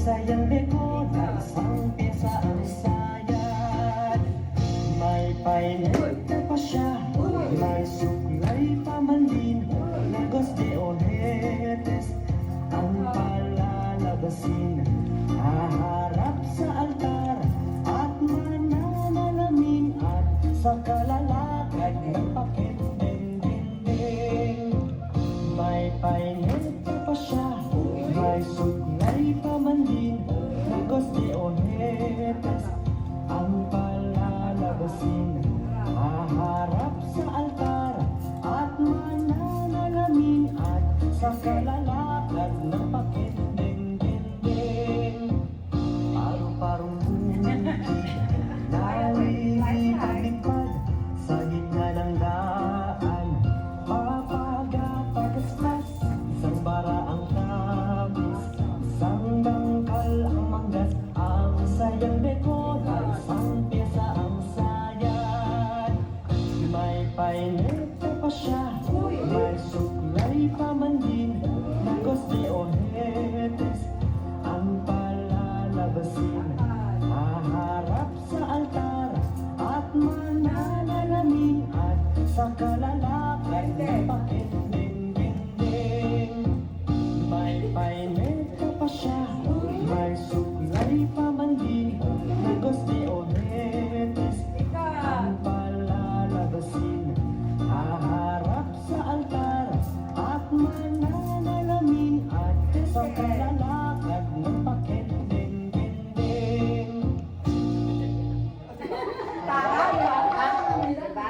sayang likod na isang pyesa ang sayad. May painita pa siya, may suklay pa man din, Lagos de Ojetes ang palalabasin. Haharap sa altar at mananalamin at sa kalalakad ng pakit ng dingding. May painita pa siya, may suklay pa man din, Lagos de Ojetes ang palalabasin. Haharap sa altar at mananalamin at sa kalalakad ng pakit ng dingding. Paru-parong bukid, nalilipad sa gitna ng daan. Papagapagaspas, isang bara ang tabis, isang dangkal ang manggas. Ang sayang dekod ay isang pyesa ang sayad. May painita pa siya, may suklay pa man din, Lagos de Ojetes ang palalabasin. Haharap sa altar at mananalamin at sa kalalakad ng pakit ng dingding. May painita pa siya, may suklay pa man din, Lagos de Ojetes ang palalabasin. Haharap sa altar at mananalamin at sa kalalakad ng pakit ng dingding.